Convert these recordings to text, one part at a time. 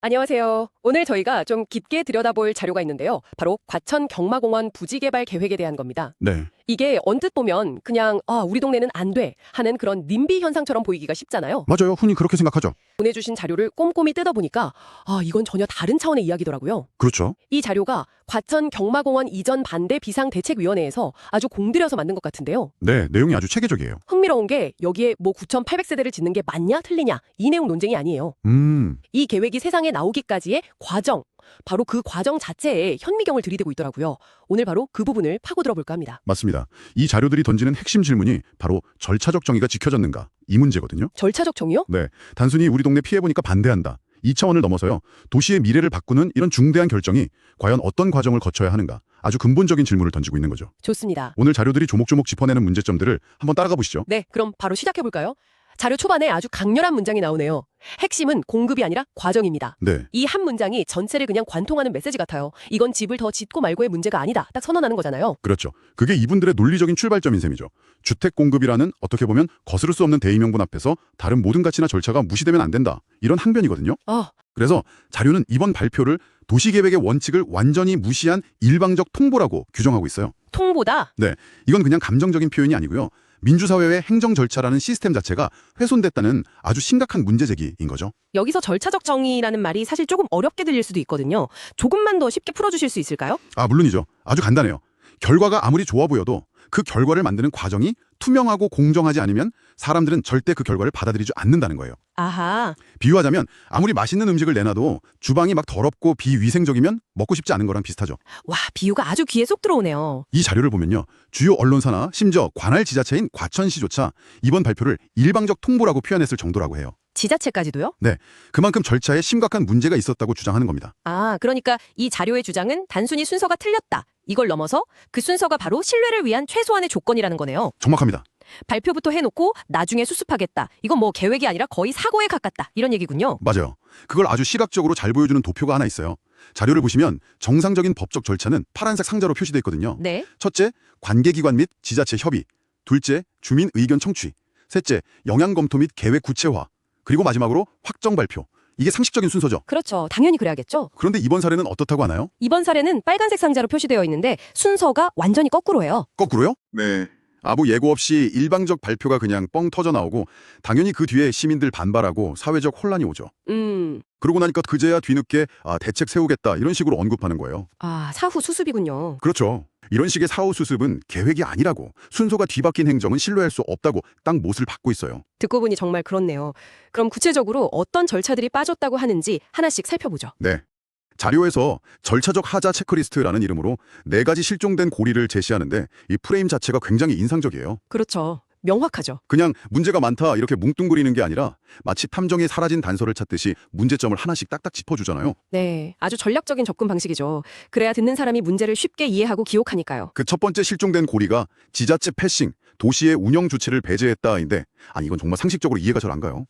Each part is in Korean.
안녕하세요. 오늘 저희가 좀 깊게 들여다볼 자료가 있는데요. 바로 과천 경마공원 부지 개발 계획에 대한 겁니다. 네, 이게 언뜻 보면 그냥 우리 동네는 안 돼 하는 그런 님비 현상처럼 보이기가 쉽잖아요. 맞아요. 흔히 그렇게 생각하죠. 보내주신 자료를 꼼꼼히 뜯어보니까 이건 전혀 다른 차원의 이야기더라고요. 그렇죠. 이 자료가 과천 경마공원 이전 반대 비상대책위원회에서 아주 공들여서 만든 것 같은데요. 네, 내용이 아주 체계적이에요. 흥미로운 게 여기에 뭐 9,800세대를 짓는 게 맞냐 틀리냐 이 내용 논쟁이 아니에요. 이 계획이 세상에 나오기까지의 과정, 바로 그 과정 자체에 현미경을 들이대고 있더라고요. 오늘 바로 그 부분을 파고들어 볼까 합니다. 맞습니다. 이 자료들이 던지는 핵심 질문이 바로 절차적 정의가 지켜졌는가 이 문제거든요. 절차적 정의요? 네, 단순히 우리 동네 피해보니까 반대한다. 이 차원을 넘어서요. 도시의 미래를 바꾸는 이런 중대한 결정이 과연 어떤 과정을 거쳐야 하는가. 아주 근본적인 질문을 던지고 있는 거죠. 좋습니다. 오늘 자료들이 조목조목 짚어내는 문제점들을 한번 따라가 보시죠. 네, 그럼 바로 시작해 볼까요? 자료 초반에 아주 강렬한 문장이 나오네요. 핵심은 공급이 아니라 과정입니다. 네, 이 한 문장이 전체를 그냥 관통하는 메시지 같아요. 이건 집을 더 짓고 말고의 문제가 아니다. 딱 선언하는 거잖아요. 그렇죠. 그게 이분들의 논리적인 출발점인 셈이죠. 주택 공급이라는 어떻게 보면 거스를 수 없는 대의명분 앞에서 다른 모든 가치나 절차가 무시되면 안 된다. 이런 항변이거든요. 그래서 자료는 이번 발표를 도시계획의 원칙을 완전히 무시한 일방적 통보라고 규정하고 있어요. 통보다? 네, 이건 그냥 감정적인 표현이 아니고요. 민주사회의 행정 절차라는 시스템 자체가 훼손됐다는 아주 심각한 문제 제기인 거죠. 여기서 절차적 정의라는 말이 사실 조금 어렵게 들릴 수도 있거든요. 조금만 더 쉽게 풀어주실 수 있을까요? 물론이죠. 아주 간단해요. 결과가 아무리 좋아 보여도 그 결과를 만드는 과정이 투명하고 공정하지 않으면 사람들은 절대 그 결과를 받아들이지 않는다는 거예요. 아하. 비유하자면 아무리 맛있는 음식을 내놔도 주방이 막 더럽고 비위생적이면 먹고 싶지 않은 거랑 비슷하죠. 와, 비유가 아주 귀에 쏙 들어오네요. 이 자료를 보면요. 주요 언론사나 심지어 관할 지자체인 과천시조차 이번 발표를 일방적 통보라고 표현했을 정도라고 해요. 지자체까지도요? 네, 그만큼 절차에 심각한 문제가 있었다고 주장하는 겁니다. 그러니까 이 자료의 주장은 단순히 순서가 틀렸다. 이걸 넘어서 그 순서가 바로 신뢰를 위한 최소한의 조건이라는 거네요. 정확합니다. 발표부터 해놓고 나중에 수습하겠다. 이건 뭐 계획이 아니라 거의 사고에 가깝다. 이런 얘기군요. 맞아요. 그걸 아주 시각적으로 잘 보여주는 도표가 하나 있어요. 자료를 보시면 정상적인 법적 절차는 파란색 상자로 표시되어 있거든요. 네. 첫째, 관계기관 및 지자체 협의. 둘째, 주민 의견 청취. 셋째, 영향 검토 및 계획 구체화. 그리고 마지막으로 확정 발표. 이게 상식적인 순서죠. 그렇죠. 당연히 그래야겠죠. 그런데 이번 사례는 어떻다고 하나요? 이번 사례는 빨간색 상자로 표시되어 있는데 순서가 완전히 거꾸로예요. 거꾸로요? 네. 아무 예고 없이 일방적 발표가 그냥 뻥 터져 나오고 당연히 그 뒤에 시민들 반발하고 사회적 혼란이 오죠. 그러고 나니까 그제야 뒤늦게 대책 세우겠다 이런 식으로 언급하는 거예요. 사후 수습이군요. 그렇죠. 이런 식의 사후 수습은 계획이 아니라고 순서가 뒤바뀐 행정은 신뢰할 수 없다고 딱 못을 받고 있어요. 듣고 보니 정말 그렇네요. 그럼 구체적으로 어떤 절차들이 빠졌다고 하는지 하나씩 살펴보죠. 네. 자료에서 절차적 하자 체크리스트라는 이름으로 4가지 실종된 고리를 제시하는데 이 프레임 자체가 굉장히 인상적이에요. 그렇죠. 명확하죠. 그냥 문제가 많다 이렇게 뭉뚱그리는 게 아니라 마치 탐정이 사라진 단서를 찾듯이 문제점을 하나씩 딱딱 짚어주잖아요. 네, 아주 전략적인 접근 방식이죠. 그래야 듣는 사람이 문제를 쉽게 이해하고 기억하니까요. 그 첫 번째 실종된 고리가 지자체 패싱, 도시의 운영 주체를 배제했다인데 이건 정말 상식적으로 이해가 잘 안 가요.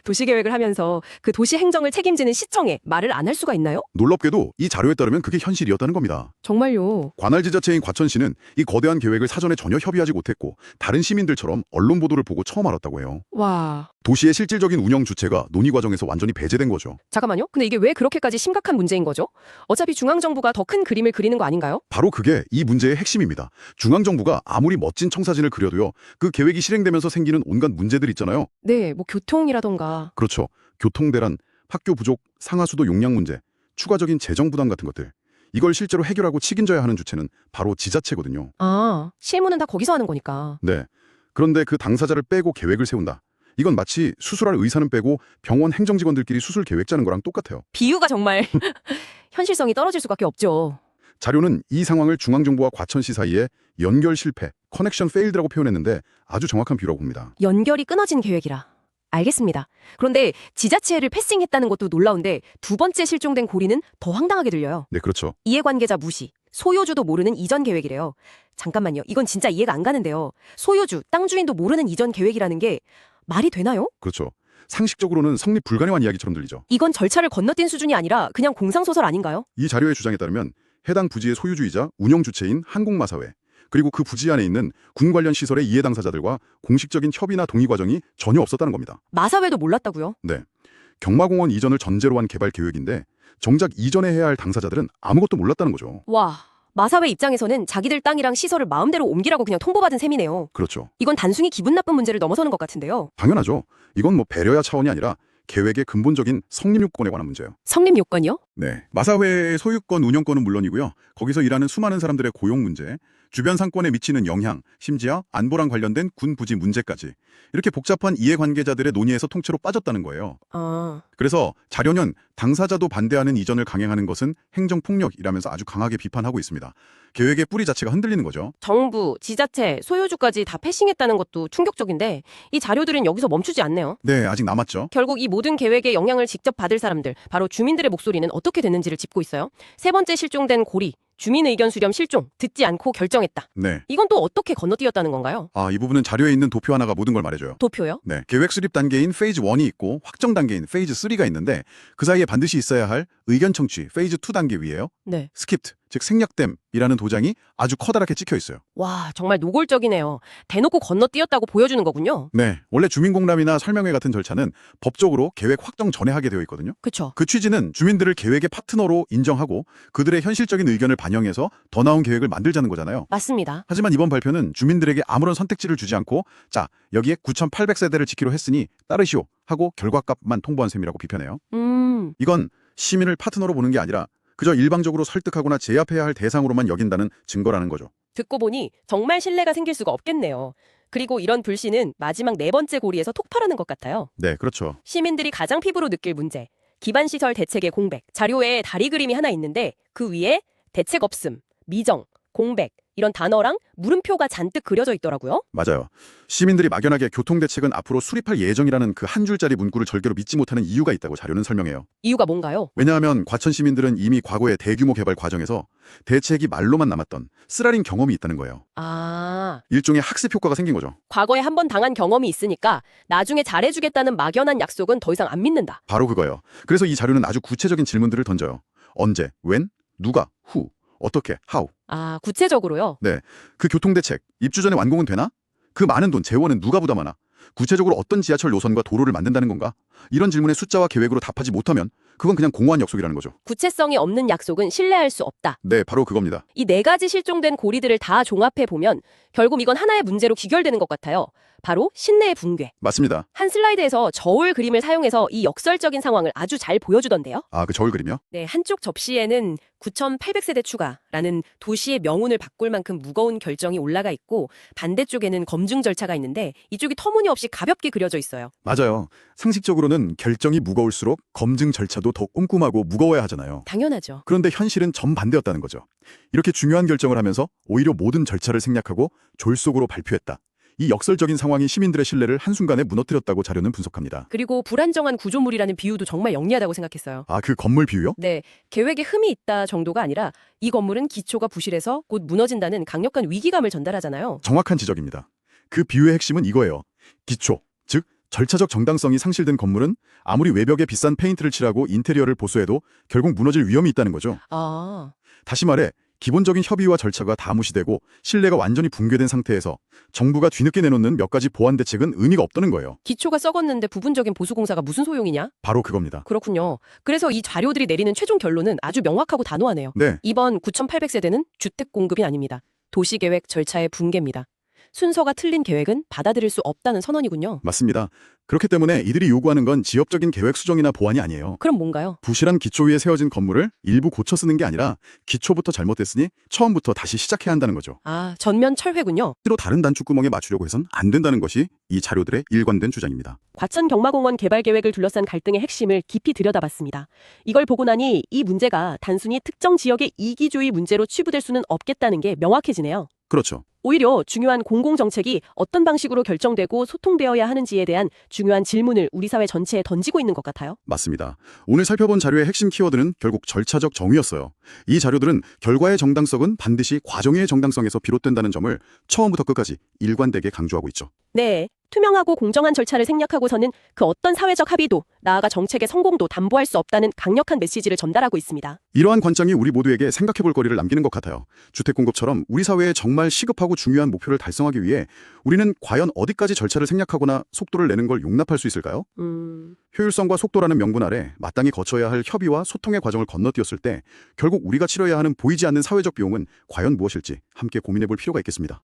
도시계획을 하면서 그 도시 행정을 책임지는 시청에 말을 안 할 수가 있나요? 놀랍게도 이 자료에 따르면 그게 현실이었다는 겁니다. 정말요. 관할 지자체인 과천시는 이 거대한 계획을 사전에 전혀 협의하지 못했고 다른 시민들처럼 언론 보도를 보고 처음 알았다고 해요. 와, 도시의 실질적인 운영 주체가 논의 과정에서 완전히 배제된 거죠. 잠깐만요. 근데 이게 왜 그렇게까지 심각한 문제인 거죠? 어차피 중앙정부가 더 큰 그림을 그리는 거 아닌가요? 바로 그게 이 문제의 핵심입니다. 중앙정부가 아무리 멋진 청사진을 그려도요. 그 계획이 실행되면서 생기는 온갖 문제들 있잖아요. 네, 뭐 교통이라던가. 그렇죠. 교통대란, 학교 부족, 상하수도 용량 문제, 추가적인 재정 부담 같은 것들. 이걸 실제로 해결하고 책임져야 하는 주체는 바로 지자체거든요. 실무는 다 거기서 하는 거니까. 네. 그런데 그 당사자를 빼고 계획을 세운다. 이건 마치 수술할 의사는 빼고 병원 행정직원들끼리 수술 계획 짜는 거랑 똑같아요. 비유가 정말 현실성이 떨어질 수밖에 없죠. 자료는 이 상황을 중앙정부와 과천시 사이에 연결 실패, 커넥션 페일드라고 표현했는데 아주 정확한 비유라고 봅니다. 연결이 끊어진 계획이라. 알겠습니다. 그런데 지자체를 패싱했다는 것도 놀라운데 두 번째 실종된 고리는 더 황당하게 들려요. 네, 그렇죠. 이해관계자 무시, 소유주도 모르는 이전 계획이래요. 잠깐만요. 이건 진짜 이해가 안 가는데요. 소유주, 땅 주인도 모르는 이전 계획이라는 게 말이 되나요? 그렇죠. 상식적으로는 성립 불가능한 이야기처럼 들리죠. 이건 절차를 건너뛴 수준이 아니라 그냥 공상소설 아닌가요? 이 자료의 주장에 따르면 해당 부지의 소유주이자 운영 주체인 한국마사회, 그리고 그 부지 안에 있는 군 관련 시설의 이해 당사자들과 공식적인 협의나 동의 과정이 전혀 없었다는 겁니다. 마사회도 몰랐다고요? 네. 경마공원 이전을 전제로 한 개발 계획인데 정작 이전에 해야 할 당사자들은 아무것도 몰랐다는 거죠. 와, 마사회 입장에서는 자기들 땅이랑 시설을 마음대로 옮기라고 그냥 통보받은 셈이네요. 그렇죠. 이건 단순히 기분 나쁜 문제를 넘어서는 것 같은데요. 당연하죠. 이건 뭐 배려야 차원이 아니라 계획의 근본적인 성립요건에 관한 문제예요. 성립 요건이요? 네, 마사회의 소유권, 운영권은 물론이고요. 거기서 일하는 수많은 사람들의 고용 문제, 주변 상권에 미치는 영향, 심지어 안보랑 관련된 군 부지 문제까지 이렇게 복잡한 이해관계자들의 논의에서 통째로 빠졌다는 거예요. 아, 그래서 자료는 당사자도 반대하는 이전을 강행하는 것은 행정폭력이라면서 아주 강하게 비판하고 있습니다. 계획의 뿌리 자체가 흔들리는 거죠. 정부, 지자체, 소유주까지 다 패싱했다는 것도 충격적인데 이 자료들은 여기서 멈추지 않네요. 네, 아직 남았죠. 결국 이 모든 계획의 영향을 직접 받을 사람들, 바로 주민들의 목소리는 어떻게 됐는지를 짚고 있어요. 세 번째 실종된 고리, 주민 의견 수렴 실종, 듣지 않고 결정했다. 네. 이건 또 어떻게 건너뛰었다는 건가요? 이 부분은 자료에 있는 도표 하나가 모든 걸 말해줘요. 도표요? 네, 계획 수립 단계인 페이즈 1이 있고 확정 단계인 페이즈 3가 있는데 그 사이에 반드시 있어야 할 의견 청취 페이즈 2 단계 위에요. 네. 스킵트, 즉 생략됨이라는 도장이 아주 커다랗게 찍혀 있어요. 와, 정말 노골적이네요. 대놓고 건너뛰었다고 보여주는 거군요. 네, 원래 주민공람이나 설명회 같은 절차는 법적으로 계획 확정 전에 하게 되어 있거든요. 그쵸. 그 취지는 주민들을 계획의 파트너로 인정하고 그들의 현실적인 의견을 반영해서 더 나은 계획을 만들자는 거잖아요. 맞습니다. 하지만 이번 발표는 주민들에게 아무런 선택지를 주지 않고 자, 여기에 9,800세대를 지키로 했으니 따르시오 하고 결과값만 통보한 셈이라고 비판해요. 이건 시민을 파트너로 보는 게 아니라 그저 일방적으로 설득하거나 제압해야 할 대상으로만 여긴다는 증거라는 거죠. 듣고 보니 정말 신뢰가 생길 수가 없겠네요. 그리고 이런 불신은 마지막 네 번째 고리에서 폭발하는 것 같아요. 네, 그렇죠. 시민들이 가장 피부로 느낄 문제, 기반시설 대책의 공백. 자료에 다리 그림이 하나 있는데 그 위에 대책 없음, 미정, 공백 이런 단어랑 물음표가 잔뜩 그려져 있더라고요. 맞아요. 시민들이 막연하게 교통대책은 앞으로 수립할 예정이라는 그 한 줄짜리 문구를 절대로 믿지 못하는 이유가 있다고 자료는 설명해요. 이유가 뭔가요? 왜냐하면 과천 시민들은 이미 과거의 대규모 개발 과정에서 대책이 말로만 남았던 쓰라린 경험이 있다는 거예요. 아, 일종의 학습 효과가 생긴 거죠. 과거에 한 번 당한 경험이 있으니까 나중에 잘해주겠다는 막연한 약속은 더 이상 안 믿는다. 바로 그거예요. 그래서 이 자료는 아주 구체적인 질문들을 던져요. 언제, 웬, 누가, 후, 어떻게, how. 아, 구체적으로요? 네, 그 교통대책 입주 전에 완공은 되나? 그 많은 돈, 재원은 누가 부담하나? 구체적으로 어떤 지하철 노선과 도로를 만든다는 건가? 이런 질문에 숫자와 계획으로 답하지 못하면 그건 그냥 공허한 약속이라는 거죠. 구체성이 없는 약속은 신뢰할 수 없다. 네, 바로 그겁니다. 이 네 가지 실종된 고리들을 다 종합해 보면 결국 이건 하나의 문제로 귀결되는 것 같아요. 바로 신뢰의 붕괴. 맞습니다. 한 슬라이드에서 저울 그림을 사용해서 이 역설적인 상황을 아주 잘 보여주던데요. 그 저울 그림이요? 네, 한쪽 접시에는 9,800세대 추가라는 도시의 명운을 바꿀 만큼 무거운 결정이 올라가 있고 반대쪽에는 검증 절차가 있는데 이쪽이 터무니없이 가볍게 그려져 있어요. 맞아요. 상식적으로는 결정이 무거울수록 검증 절차도 더 꼼꼼하고 무거워야 하잖아요. 당연하죠. 그런데 현실은 정반대였다는 거죠. 이렇게 중요한 결정을 하면서 오히려 모든 절차를 생략하고 졸속으로 발표했다. 이 역설적인 상황이 시민들의 신뢰를 한순간에 무너뜨렸다고 자료는 분석합니다. 그리고 불안정한 구조물이라는 비유도 정말 영리하다고 생각했어요. 그 건물 비유요? 네, 계획에 흠이 있다 정도가 아니라 이 건물은 기초가 부실해서 곧 무너진다는 강력한 위기감을 전달하잖아요. 정확한 지적입니다. 그 비유의 핵심은 이거예요. 기초, 즉 절차적 정당성이 상실된 건물은 아무리 외벽에 비싼 페인트를 칠하고 인테리어를 보수해도 결국 무너질 위험이 있다는 거죠. 아, 다시 말해 기본적인 협의와 절차가 다 무시되고 신뢰가 완전히 붕괴된 상태에서 정부가 뒤늦게 내놓는 몇 가지 보완 대책은 의미가 없다는 거예요. 기초가 썩었는데 부분적인 보수공사가 무슨 소용이냐? 바로 그겁니다. 그렇군요. 그래서 이 자료들이 내리는 최종 결론은 아주 명확하고 단호하네요. 네, 이번 9,800세대는 주택 공급이 아닙니다. 도시계획 절차의 붕괴입니다. 순서가 틀린 계획은 받아들일 수 없다는 선언이군요. 맞습니다. 그렇기 때문에 이들이 요구하는 건 지역적인 계획 수정이나 보완이 아니에요. 그럼 뭔가요? 부실한 기초 위에 세워진 건물을 일부 고쳐 쓰는 게 아니라 기초부터 잘못됐으니 처음부터 다시 시작해야 한다는 거죠. 아, 전면 철회군요. 실제로 다른 단축구멍에 맞추려고 해선 안 된다는 것이 이 자료들의 일관된 주장입니다. 과천 경마공원 개발 계획을 둘러싼 갈등의 핵심을 깊이 들여다봤습니다. 이걸 보고 나니 이 문제가 단순히 특정 지역의 이기주의 문제로 치부될 수는 없겠다는 게 명확해지네요. 그렇죠. 오히려 중요한 공공정책이 어떤 방식으로 결정되고 소통되어야 하는지에 대한 중요한 질문을 우리 사회 전체에 던지고 있는 것 같아요. 맞습니다. 오늘 살펴본 자료의 핵심 키워드는 결국 절차적 정의였어요. 이 자료들은 결과의 정당성은 반드시 과정의 정당성에서 비롯된다는 점을 처음부터 끝까지 일관되게 강조하고 있죠. 네, 투명하고 공정한 절차를 생략하고서는 그 어떤 사회적 합의도 나아가 정책의 성공도 담보할 수 없다는 강력한 메시지를 전달하고 있습니다. 이러한 관점이 우리 모두에게 생각해볼 거리를 남기는 것 같아요. 주택 공급처럼 우리 사회에 정말 시급하고 중요한 목표를 달성하기 위해 우리는 과연 어디까지 절차를 생략하거나 속도를 내는 걸 용납할 수 있을까요? 효율성과 속도라는 명분 아래 마땅히 거쳐야 할 협의와 소통의 과정을 건너뛰었을 때 결국 우리가 치러야 하는 보이지 않는 사회적 비용은 과연 무엇일지 함께 고민해볼 필요가 있겠습니다.